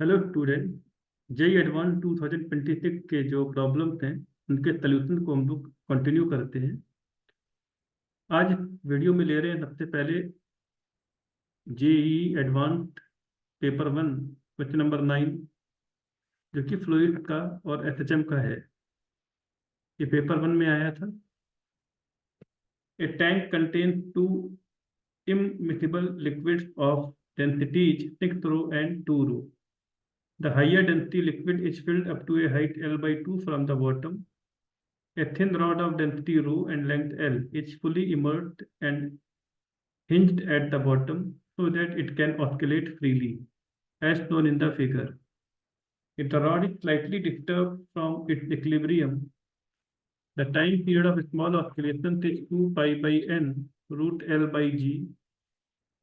Hello student. JEE advance 2026 के जो problems हैं उनके सॉल्यूशन को हम लोग कंटिन्यू करते हैं। आज वीडियो में ले रहे हैं सबसे पहले JEE advanced paper 1 question number 9, जो कि फ्लूइड का और एसएचएम का है। ये पेपर 1 में आया था। A tank contains two immiscible liquids of densities 6 rho and 2 rho. The higher density liquid is filled up to a height L by 2 from the bottom. A thin rod of density rho and length L is fully immersed and hinged at the bottom so that it can oscillate freely, as shown in the figure. If the rod is slightly disturbed from its equilibrium, the time period of small oscillations is 2 pi by n root L by g,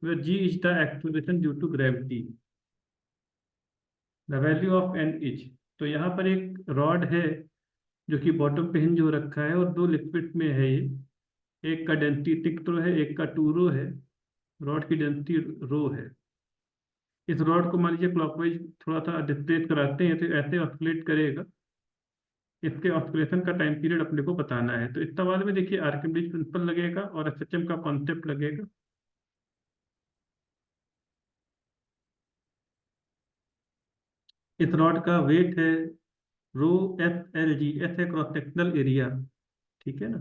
where g is the acceleration due to gravity. The value of n is, तो यहाँ पर एक rod है जो कि bottom पे hinge हो रखा है और दो लिक्विड में है ये। एक का डेंसिटी 6 रो है, एक का 2 रो है। रॉड की डेंसिटी रो है। इस रॉड को मान लीजिए क्लॉकवाइज थोड़ा सा डिस्प्लेस कराते हैं तो ऐसे ऑस्किलेट करेगा। इसके ऑस्किलेशन का टाइम पीरियड अपने को बताना है। तो इस सवाल में देखिए आर्किमिडीज प्रिंसिपल लगेगा और एसएचएम का कॉन्सेप्ट लगेगा। इस रॉड का वेट है रो एस एल जी। एस है क्रॉस सेक्शनल एरिया, ठीक है ना।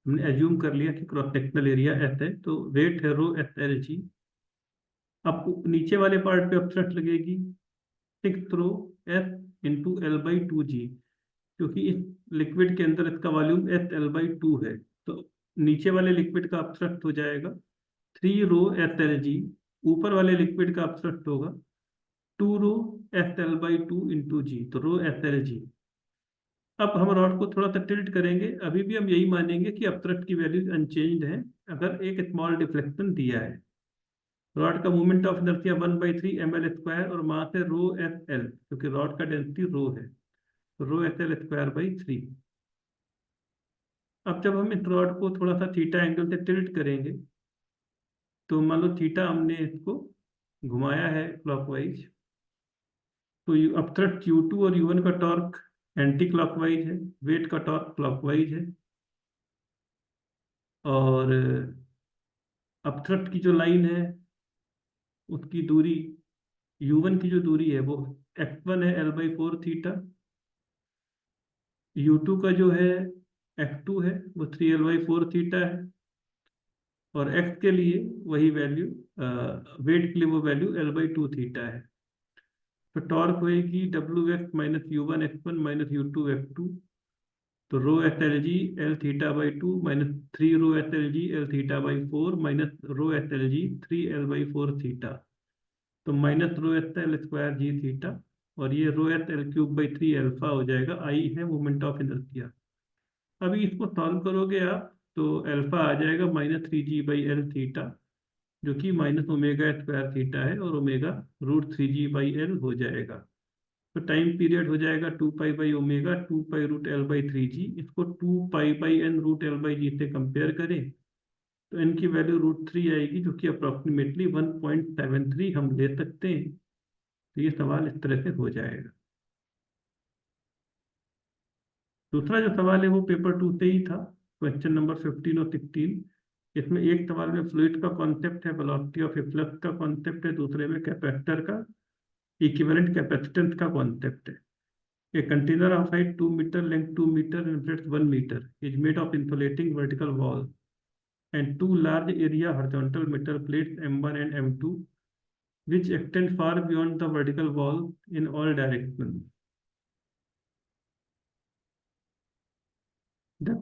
हमने एज्यूम कर लिया कि क्रॉस सेक्शनल एरिया एस है, तो वेट है रो एस एल जी। अब नीचे वाले पार्ट पे अपसट लगेगी 6 rho S into L by 2 जी, क्योंकि इस लिक्विड के अंदर इसका वॉल्यूम एस एल बाई 2 है। तो नीचे वाले लिक्विड का अपसट हो जाएगा 3 रो एस एल जी। ऊपर वाले लिक्विड का अपसट होगा 2 रो एस एल बाई 2 इंटू जी, तो रो एस एल जी। अब हम रॉड को थोड़ा सा टिल्ट करेंगे। अभी भी हम यही मानेंगे कि अपसट की वैल्यूज अनचेंज्ड है अगर एक स्मॉल डिफ्लेक्शन दिया है। रॉड का मूवमेंट ऑफ इनर्शिया 1/3 ml² और मास है रो एस एल, क्योंकि रॉड का डेंसिटी रो है, रो एस एल स्क्वायर बाई 3। अब जब हम इस रॉड को थोड़ा सा थीटा एंगल से टिल्ट करेंगे, तो मान लो थीटा हमने इसको घुमाया है क्लॉकवाइज, तो अपथ्रस्ट U2 और U1 का टॉर्क एंटी क्लॉकवाइज है, वेट का टॉर्क क्लॉकवाइज है। और अपथ्रस्ट की जो लाइन है उसकी दूरी U1 की जो दूरी है वो x1 है L/4 थीटा। U2 का जो है x2 है वो 3L/4 थीटा है। और x के लिए वही वैल्यू, वेट के लिए वो वैल्यू L/2 थीटा है। तो टॉर्क होएगी WX minus U1 x1 minus U2 x2। तो rho S L G L theta by 2 minus 3 rho S L G L theta by 4 minus rho S L G 3L/4 theta. तो minus rho S L square G theta, और ये rho S L cube by 3 alpha हो जाएगा। आई है moment of inertia. अभी इसको solve करोगे आप तो अल्फा आ जाएगा -3g/L थीटा, जो कि माइनस ओमेगा स्क्वायर थीटा है, और ओमेगा √3g/L हो जाएगा। तो टाइम पीरियड हो जाएगा 2 पाई/ओमेगा 2 पाई√L/3g। इसको 2 पाई/n√L/g से कंपेयर करें तो n की वैल्यू √3 आएगी, जो कि अप्रोक्सीमेटली 1.73 हम ले सकते हैं। तो ये सवाल इस तरह से हो जाएगा। दूसरा जो सवाल है वो पेपर 2 से ही था, क्वेश्चन नंबर 15 और 16। इसमें एक सवाल में फ्लूइड का कॉन्सेप्ट है, वेलोसिटी ऑफ फ्लक्स का कॉन्सेप्ट है, दूसरे में कैपेसिटर का इक्विवेलेंट कैपेसिटेंस का कॉन्सेप्ट है। A container of height 2 meter, length 2 meter, and breadth 1 meter is made of insulating vertical wall and two large area horizontal metal plates M1 and M2, which extend far beyond the vertical wall in all directions. The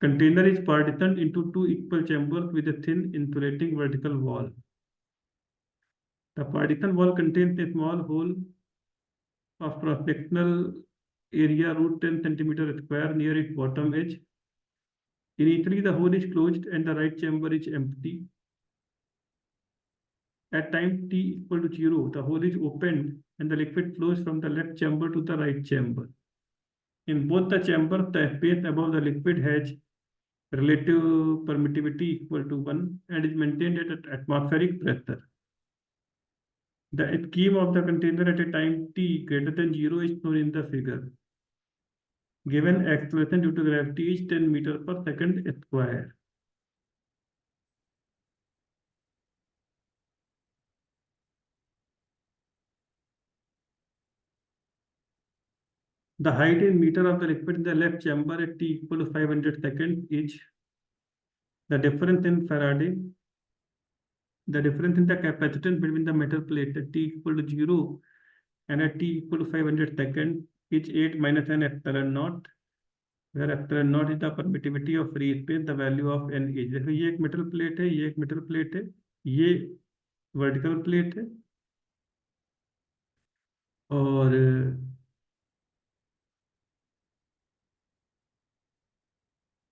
container is partitioned into two equal chambers with a thin insulating vertical wall. The partition wall contains a small hole of cross-sectional area √10 centimeter square near its bottom edge. Initially, the hole is closed and the right chamber is empty. At time t equal to 0, the hole is opened and the liquid flows from the left chamber to the right chamber. In both the chambers, the space above the liquid has relative permittivity equal to 1 and is maintained at atmospheric pressure. The scheme of the container at a time t greater than 0 is shown in the figure. Given acceleration due to gravity is 10 meter per second square. The height in meter of the liquid in the left chamber at t equal to 500 seconds is the difference in Faraday. The difference in the capacitance between the metal plate at t equal to 0 and at t equal to 500 seconds is 8 minus n epsilon naught, where epsilon naught is the permittivity of free space, the value of n is. जैसे ये एक metal plate है, ये एक metal plate है, ये vertical plate है, और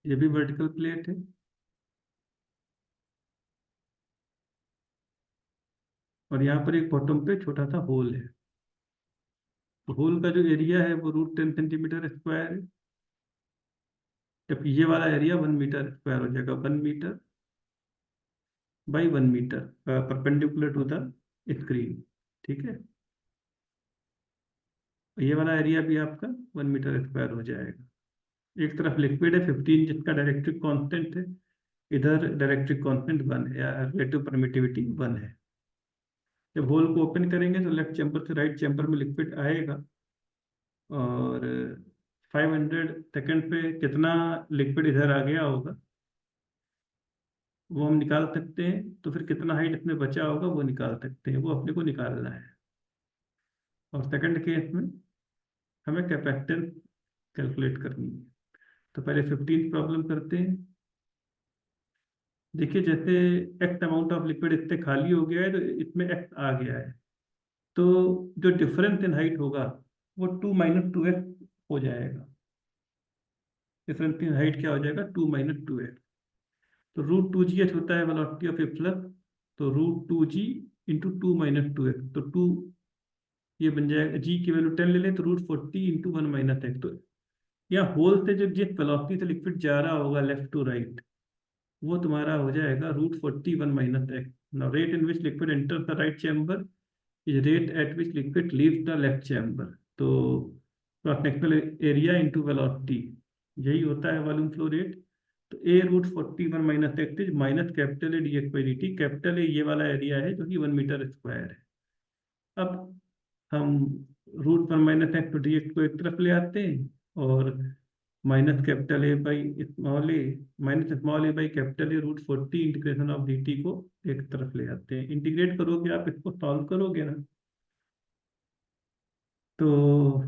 ये भी वर्टिकल प्लेट है, और यहाँ पर एक बॉटम पे छोटा सा होल है। तो होल का जो एरिया है वो √10 सेंटीमीटर स्क्वायर है, जबकि ये वाला एरिया 1 मीटर स्क्वायर हो जाएगा, 1 metre by 1 metre perpendicular to the screen. ठीक है, ये वाला एरिया भी आपका 1 मीटर स्क्वायर हो जाएगा। एक तरफ लिक्विड है 15 जिसका डायरेक्ट्रिक कांस्टेंट है, इधर डायरेक्ट्रिक कांस्टेंट 1 है या रिलेटिव परमिटिविटी 1 है। जब होल को ओपन करेंगे तो लेफ्ट चैम्बर से राइट चैम्बर में लिक्विड आएगा, और 500 सेकंड पे कितना लिक्विड इधर आ गया होगा वो हम निकाल सकते हैं। तो फिर कितना हाइट इसमें बचा होगा वो निकाल सकते हैं, वो अपने को निकालना है। और सेकंड केस में हमें कैपेसिटेंस कैलकुलेट करनी है। तो पहले 15 प्रॉब्लम करते हैं। देखिए, जैसे एक्स अमाउंट ऑफ लिक्विड इससे खाली हो गया है तो इसमें एक्स आ गया है, तो जो डिफरेंस इन हाइट होगा वो 2 माइनस 2x हो जाएगा। डिफरेंस इन हाइट क्या हो जाएगा? 2 माइनस 2x। तो √2gh होता है वेलोसिटी ऑफ ए फ्लक्स, तो √2g इंटू 2 माइनस 2x, तो 2 ये बन जाएगा, g की वैल्यू 10 ले लें तो √40 इंटू 1 माइनस x। तो यहाँ होल से जो जिस वेलोसिटी से लिक्विड जा रहा होगा लेफ्ट टू राइट, वो तुम्हारा हो जाएगा √40 1 minus x। Now rate in which liquid enter the right chamber is rate at which liquid leaves the left chamber. तो cross sectional area into velocity, यही होता है वॉल्यूम फ्लो रेट। तो a √40 1 minus x is minus capital A dx by dt। Capital A ये वाला area है जो कि 1 मीटर स्क्वायर है। अब हम √1 माइनस एक्स डी एक्स को एक तरफ ले आते हैं, और minus capital A by small A minus small A by capital A √40 integration of D T को एक तरफ ले आते हैं। इंटीग्रेट करोगे आप, इसको सॉल्व करोगे ना, तो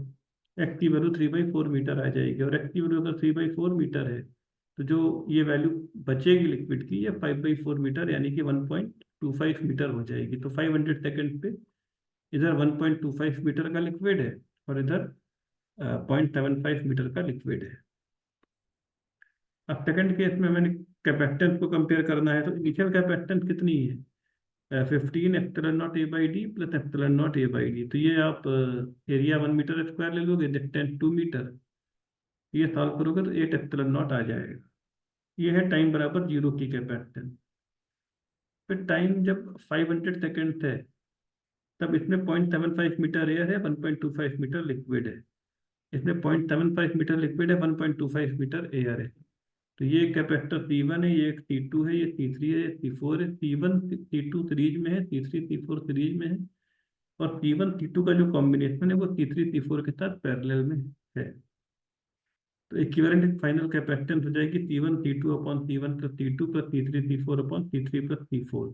एक्स की वैल्यू 3/4 मीटर आ जाएगी। और एक्स की वैल्यू अगर 3/4 मीटर है तो जो ये वैल्यू बचेगी लिक्विड की, ये 5/4 मीटर यानी कि 1.25 मीटर हो जाएगी। तो 500 सेकेंड पे इधर 1.25 मीटर का लिक्विड है और इधर 0.75 मीटर का लिक्विड है। अब सेकंड केस में मैंने कैपेसिटेंस को कंपेयर करना है, तो इनिशियल कैपेसिटेंस कितनी है? 15 epsilon not a by D plus epsilon not a by D. तो ये आप एरिया 1 मीटर स्क्वायर ले लोगे, डिस्टेंस 2 मीटर, ये सॉल्व करोगे तो 8 एप्सिलॉन नॉट आ जाएगा। ये है टाइम बराबर 0 की कैपेसिटेंस। फिर टाइम जब 500 सेकेंड है तब इसमें 0.75 मीटर एयर है, 1.25 मीटर लिक्विड है। इसमें 0.75 मीटर लिक्विड है, 1.25 मीटर एयर है। तो ये कैपेसिटर C1 है, ये एक C2 है, ये C3 है, ये C4 है। C1 C2 सीरीज में है, C3 C4 सीरीज में है, और C1 C2 का जो कॉम्बिनेशन है वो C3 C4 के साथ पैरेलल में है। तो इक्विवेलेंट फाइनल कैपेसिटेंस हो जाएगी C1 C2 upon C1 plus C2 plus C3 C4 upon C3 plus C4।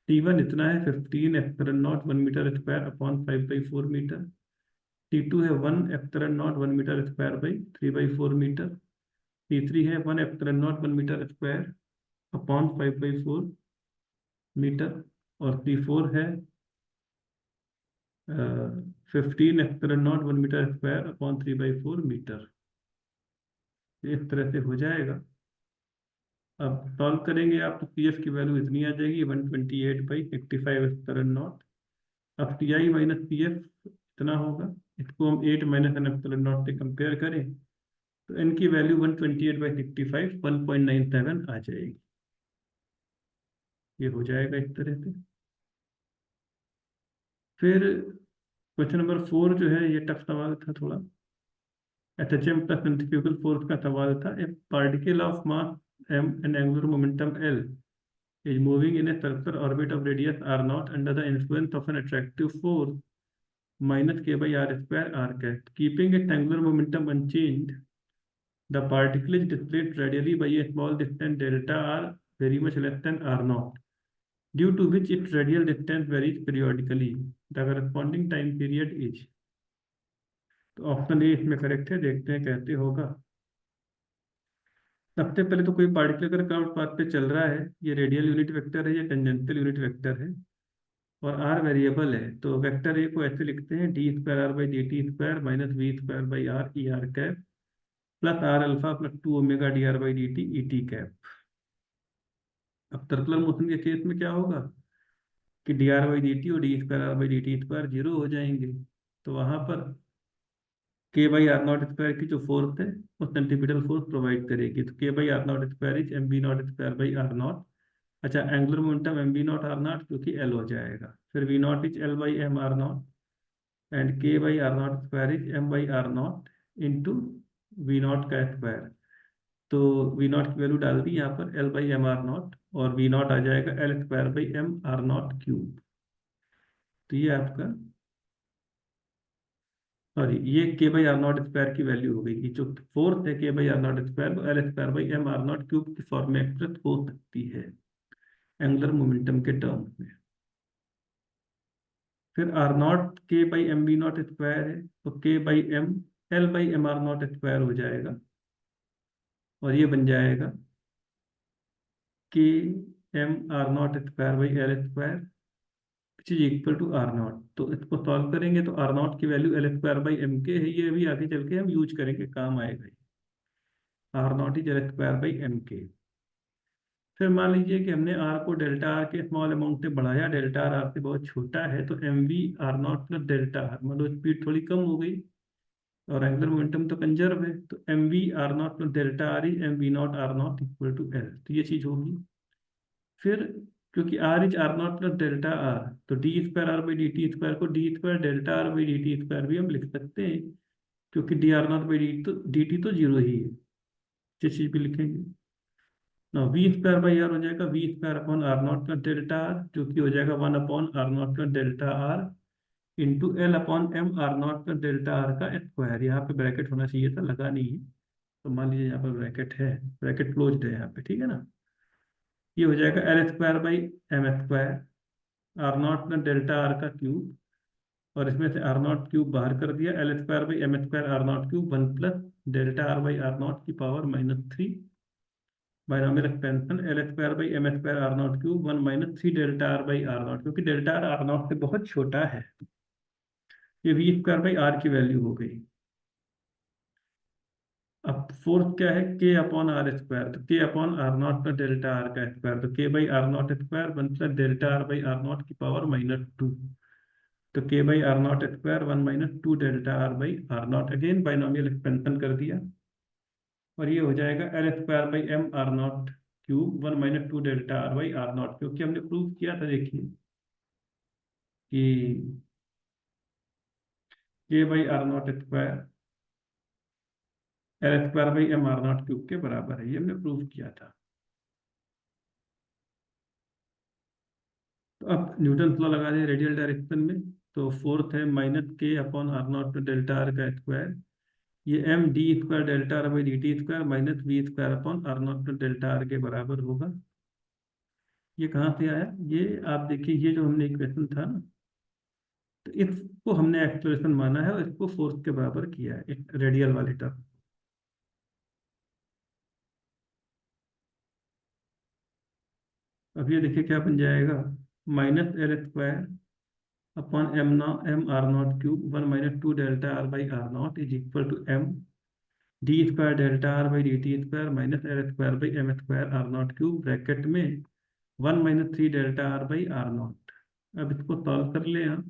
T1 इतना है 15 epsilon naught 1 metre square upon 5/4 metre. T2 है 1 epsilon naught 1 metre square by 3/4 metre. T3 है 1 epsilon naught 1 metre square upon 5/4 metre. और T4 है 15 epsilon naught 1 metre square upon 3/4 metre. इस तरह से हो जाएगा। अब सॉल्व करेंगे आप तो CF की वैल्यू इतनी आ जाएगी 128/65 एप्सिलॉन नॉट। अब CI माइनस CF इतना होगा, इसको हम 8 माइनस एन एप्सिलॉन नॉट से कंपेयर करें तो n की वैल्यू 128/65 1.97 आ जाएगी। ये हो जाएगा इस तरह से। फिर क्वेश्चन नंबर 4 जो है ये टफ सवाल था थोड़ा। एचएचएम प्लस सेंट्रीफ्यूगल फोर्स का सवाल था। ए particle of mass m and angular momentum l is moving in a circular orbit of radius r naught under the influence of an attractive force minus k by r square r cat. Keeping its angular momentum unchanged, the particle is displaced radially by a small distance delta r very much less than r naught, due to which its radial distance varies periodically. The corresponding time period is। तो option ए इसमें correct है, देखते हैं कैसे होगा। सबसे पहले तो कोई पार्टिकल अगर कर्व पाथ पे चल रहा है, ये रेडियल यूनिट वेक्टर है या टेंजेंशियल यूनिट वेक्टर है, और आर वेरिएबल है, तो वेक्टर ए को ऐसे लिखते हैं D square R by D T square minus V square by R E R cap plus R alpha plus 2 omega D R by D T E T cap. अब circular motion के case में क्या होगा कि D R by D T और D square R by D T square zero हो जाएंगे, तो वहां पर के बाई आर नॉट स्क्वायर की जो फोर्स है वो सेंट्रीपिटल फोर्स प्रोवाइड करेगी, तो K by R naught square is M B naught square by R naught. अच्छा, angular momentum M B naught R naught क्योंकि एल हो जाएगा, फिर V naught is L by M R naught and K by R naught square is M by R naught into V naught का square. तो V naught की value डाल दी यहाँ पर L by M R naught, और V not आ जाएगा L square by M R naught cube. तो ये आपका, सॉरी, ये K by R naught square की वैल्यू हो गई कि जो फोर्स है K by R naught square वो L square by M R naught cube की फॉर्म में एक्सप्रेस हो सकती है एंगुलर मोमेंटम के टर्म्स में। फिर R naught K by M B naught square है, तो K by M L by M R naught square हो जाएगा, और ये बन जाएगा K M R naught square by L square which is equal to R naught. तो इसको सॉल्व करेंगे तो आर नॉट की value L square by M K है, ये भी आगे चल के हम यूज करेंगे, काम आएगा। R naught is L square by M K. फिर मान लीजिए कि हमने आर को डेल्टा आर के स्मॉल अमाउंट से बढ़ाया, डेल्टा आर आर से बहुत छोटा है, तो M V R naught plus delta R, मतलब स्पीड थोड़ी कम हो गई और एंगुलर मोमेंटम तो कंजर्व है, तो M V R naught plus delta R is M V naught R naught equal to L, तो ये चीज होगी। फिर क्योंकि R is R naught plus delta R, तो D square R by D T square को D square delta R by D T square भी हम लिख सकते हैं, क्योंकि D R naught by D T तो जीरो ही है, ये चीज भी लिखेंगे ना। वी स्क्वायर बाई आर हो जाएगा V square upon R naught plus delta R, जो कि हो जाएगा 1 upon R naught plus delta R into L upon M R naught plus delta R का स्क्वायर। यहाँ पे ब्रैकेट होना चाहिए था, लगा नहीं है, तो मान लीजिए यहाँ पर ब्रैकेट है, ब्रैकेट क्लोज्ड है यहाँ पे, ठीक है ना। ये हो जाएगा L square by M square R naught plus delta R का क्यूब, और इसमें से आर नॉट क्यूब बाहर कर दिया, L square by M square R naught cube 1 plus delta R by R naught की power -3 binomial expansion L square by M square R naught cube 1 - 3 delta R by R naught, क्योंकि delta R R naught से बहुत छोटा है। ये we square by are की value हो गई। अब फोर्स क्या है, के अपॉन आर स्क्वायर, तो K upon R naught plus delta R का स्क्वायर, तो K by R naught square 1 plus delta R by R naught की पावर -2, तो K by R naught square 1 - 2 delta R by R naught, again binomial expansion कर दिया, और ये हो जाएगा L square by M R naught cube 1 - 2 delta R by R naught, क्योंकि हमने प्रूव किया था, देखिए कि K by R naught square L square by M R naught cube के बराबर है, ये हमने प्रूव किया था। तो अब न्यूटन लॉ लगा दें रेडियल डायरेक्शन में, तो फोर्थ है minus K upon R naught delta R का स्क्वायर, ये M D square delta R by D T square minus V square upon R naught delta R के बराबर होगा। ये कहाँ से आया, ये आप देखिए, ये जो हमने इक्वेशन था ना, तो इसको हमने एक्सप्रेशन माना है और इसको फोर्स के बराबर किया है रेडियल वाले टर्म। अब ये देखिए क्या बन जाएगा, minus L square upon M R naught cube 1 - 2 delta R by R naught is equal to M D square delta R by D T square minus L square by M square R naught cube bracket में 1 - 3 delta R by R naught. अब इसको solve कर ले आप,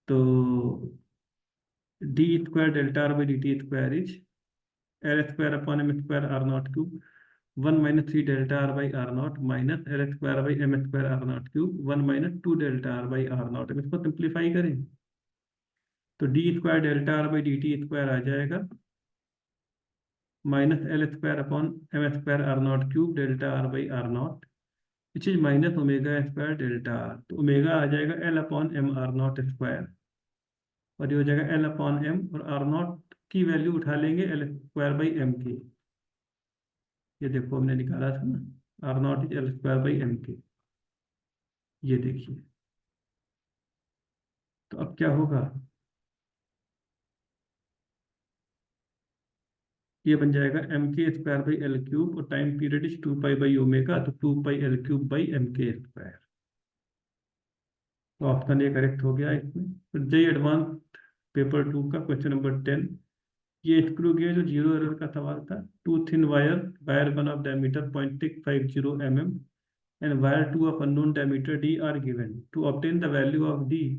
तो D square delta R by D T square is L square upon M square R naught cube, 1 minus 3 delta R by R naught minus L square by M square R naught cube 1 minus 2 delta R by R naught. इसको simplify करें तो D square delta R by D T square आ जाएगा minus L square upon M square R naught cube delta R by R naught which is minus omega square delta R. तो omega आ जाएगा L upon M R naught square और ये हो जाएगा L upon M और R naught की value उठा लेंगे एल स्क्वायर बाई एम की। ये देखो हमने निकाला था ना R naught is L square by M K. ये देखिए तो अब क्या होगा ये बन जाएगा M K square by L cube और time period is 2 pi by omega तो 2 pi L cube by M K square. तो ऑप्शन ए करेक्ट हो गया इसमें। तो जेई एडवांस पेपर 2 का क्वेश्चन नंबर 10। ये स्क्रू गेज जो जीरो एरर का सवाल था। Two thin wire wire one of diameter 0.650 mm and wire 2 of unknown diameter d are given. To obtain the value of d,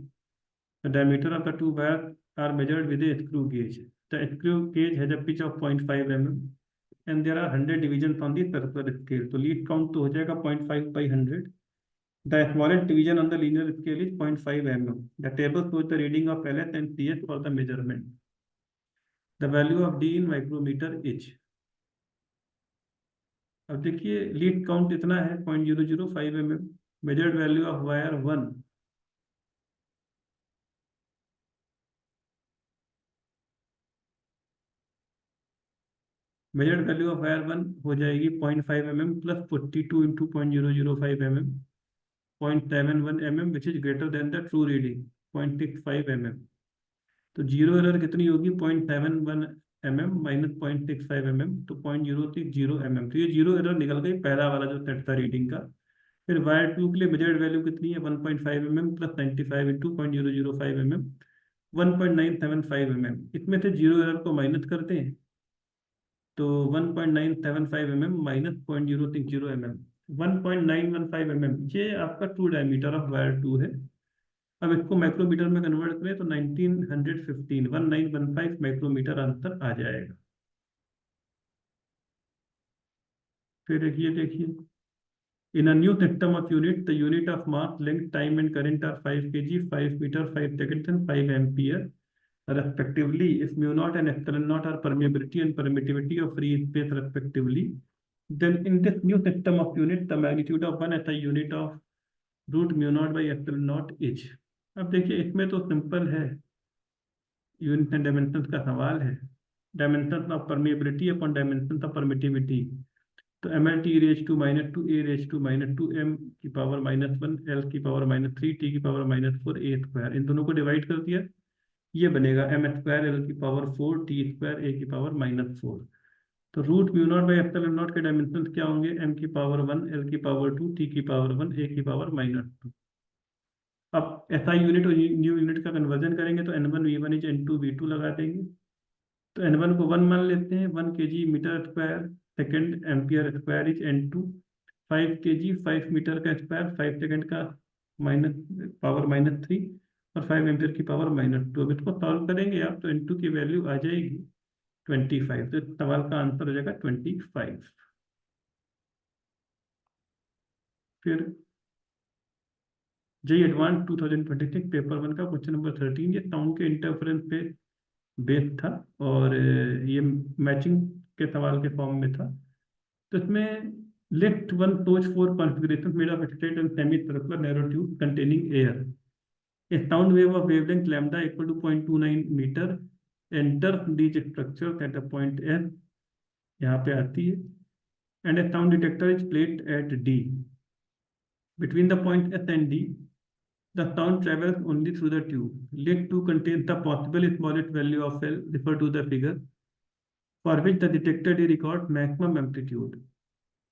the diameter of the two wires are measured with a screw gauge. The screw gauge has a pitch of 0.5 mm and there are 100 divisions on the circular scale. तो least count तो हो जाएगा 0.5 by 100. The smallest division on the linear scale is 0.5 mm. The table shows the reading of LS and CS for the measurement. The value of d in micrometer is। अब देखिए lead count इतना है 0.005 mm। Measured value of wire 1 measured value of wire 1 हो जाएगी 0.5 mm plus 42 into 0.005 mm 0.71 mm which is greater than the true reading 0.65 mm। तो zero error कितनी होगी 0.71 mm minus 0.65 mm तो 0.030 mm। तो ये जीरो एरर निकल गई पहला वाला जो सेट था रीडिंग का। फिर वायर 2 के लिए मेजर्ड वैल्यू कितनी है 1.5 mm plus 95 into 0.005 mm 1.975 mm। इसमें से जीरो एरर को माइनस करते हैं तो 1.975 mm माइनस 0.060 mm 1.915 mm ये आपका ट्रू डायमीटर ऑफ वायर 2 है। अब इसको माइक्रोमीटर में कन्वर्ट करें तो 1915 माइक्रोमीटर अंतर आ जाएगा। फिर ये देखिए in a new system of unit the unit of mass length time and current are 5 kg 5 metre 5 second and 5 ampere respectively if mu naught and epsilon naught are permeability and permittivity of free space respectively then in this new system of unit the magnitude of 1 SI unit of root mu naught by epsilon naught is। अब देखिए इसमें तो simple है unit and dimension का सवाल है। Dimension of permeability upon dimension of permittivity तो M L T raise to minus two A raise to minus two M की पावर -1 एल की पावर -3 टी की पावर -4 ए स्क्वायर इन दोनों को डिवाइड कर दिया ये बनेगा एम स्क्वायर एल की पावर 4 टी स्क्वायर ए की पावर -4। तो root mu naught by epsilon naught के डायमेंशन क्या होंगे एम की पावर 1 एल की पावर 2 टी की पावर 1 ए की पावर -2। अब एसआई यूनिट और न्यू यूनिट का कन्वर्जन करेंगे तो N one V one is N two V two लगा देंगे। तो एन वन को 1 मान लेते हैं 1 kg metre square second ampere square is N two 5 kg 5 metre का स्क्वायर 5 सेकेंड का माइनस पावर -3 और 5 एम्पियर की पावर -2। अब इसको सॉल्व करेंगे आप तो एन टू की वैल्यू आ जाएगी 25। तो इस सवाल का आंसर हो जाएगा 25। फिर जेई एडवांस 2026 पेपर 1 का क्वेश्चन नंबर 13 ये साउंड के इंटरफेरेंस पे बेस्ड था और ये मैचिंग के सवाल के फॉर्म में था। तो इसमें lift one shows four configuration made of straight and semi circular narrow tube containing air a sound wave of wavelength lambda equal to 0.29 metre enter these structure at a point S यहाँ पे आती है and a sound detector is placed at D between the point S and D the sound travels only through the tube. Let 2 contains the possible smallest value of L refer to the figure for which the detector D records maximum amplitude.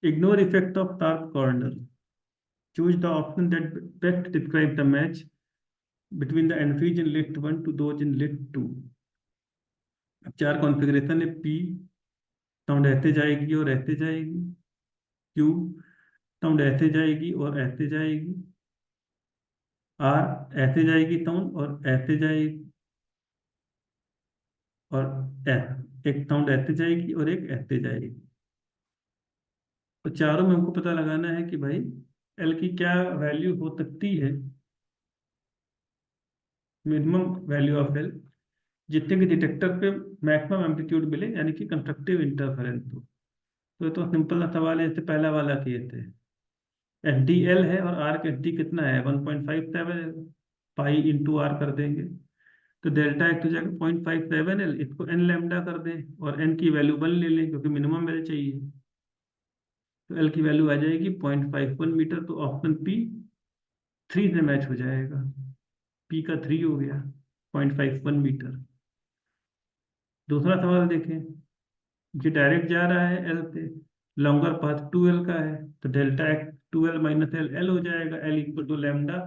Ignore effect of sharp corner. Choose the option that best describes the match between the entries in list 1 to those in list 2। अब चार configuration है P sound ऐसे जाएगी और ऐसे जाएगी Q sound ऐसे जाएगी और ऐसे जाएगी R ऐसे जाएगी साउंड और ऐसे जाएगी और S एक साउंड ऐसे जाएगी और एक ऐसे जाएगी। तो चारों में हमको पता लगाना है कि भाई एल की क्या वैल्यू हो सकती है, मिनिमम वैल्यू ऑफ एल, जितने कि डिटेक्टर पे मैक्सिमम एम्पलीट्यूड मिले, यानी कि कंस्ट्रक्टिव इंटरफेरेंस हो। तो ये तो सिंपल सा सवाल है, जैसे पहला वाला किए थे। एफ डी एल है और आर का एफ डी कितना है, 1.57 एल, पाई इंटू आर कर देंगे। तो डेल्टा एक्स हो जाएगा 0.57 एल, इसको एन लैम्डा कर दें और एन की वैल्यू 1 ले लें क्योंकि मिनिमम एल चाहिए। तो एल की वैल्यू आ जाएगी 0.51 मीटर। तो ऑप्शन पी 3 से मैच हो जाएगा। पी का 3 हो गया, 0.51 मीटर। दूसरा सवाल देखें। ये डायरेक्ट जा रहा है एल से, लॉन्गर पाथ 2 एल का है, तो delta x 2 L minus L, L हो जाएगा, एल इक्वल टू लैम्डा,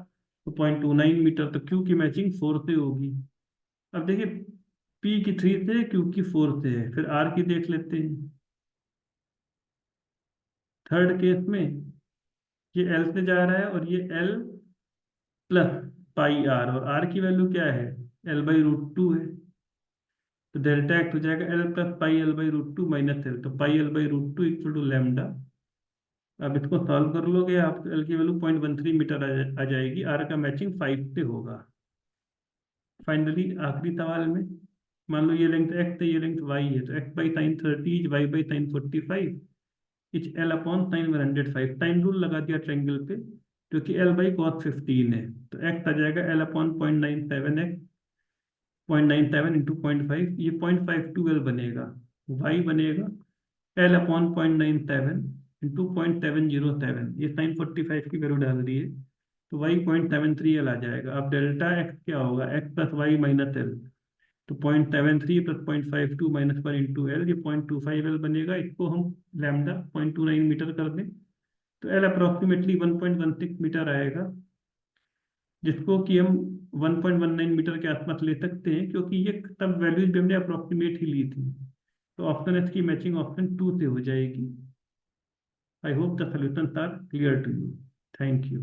तो 0.29 मीटर। तो क्यू की मैचिंग 4 से होगी। अब देखिए, पी की 3 से, क्यू की 4 से है, फिर आर की देख लेते हैं। थर्ड केस में ये एल से जा रहा है और ये एल प्लस पाई आर, और आर की वैल्यू क्या है, L/√2 है। तो डेल्टा एक्स हो जाएगा L plus pi L/√2 minus l, तो पाई L/√2 इक्वल टू लैम्डा। अब इसको सॉल्व कर लोगे आप, एल की वैल्यू 0.13 मीटर आ जाएगी। आर का मैचिंग 5 से होगा। फाइनली आखिरी सवाल में, मान लो ये लेंथ एक्स है, ये लेंथ वाई है, तो x/sin 30 is y/sin 45 is L upon sin 105। Time rule लगा दिया ट्रायंगल पे, क्योंकि L/cos 15 है। तो एक्स आ जाएगा एल अपॉन 0.97 एक्स, 0.97 इंटू 0.5, ये 0.52 एल बनेगा। वाई बनेगा एल अपॉन 0.97 इंटू 0.707, ये sin 45 की वैल्यू डाल दी है, तो वाई 0.73 एल आ जाएगा। अब डेल्टा एक्स क्या होगा, x plus y minus l, तो 0.73 प्लस 0.52 माइनस 1 इंटू एल, ये 0.25 एल बनेगा। इसको हम लैम्डा 0.29 मीटर कर दें, तो एल अप्रोक्सीमेटली 1.16 मीटर आएगा, जिसको कि हम 1.19 मीटर के आसपास ले सकते हैं, क्योंकि ये तब वैल्यूज भी हमने अप्रोक्सीमेट ही ली थी। तो ऑप्शन एस की मैचिंग ऑप्शन 2 से हो जाएगी। I hope the solutions are clear to you. Thank you.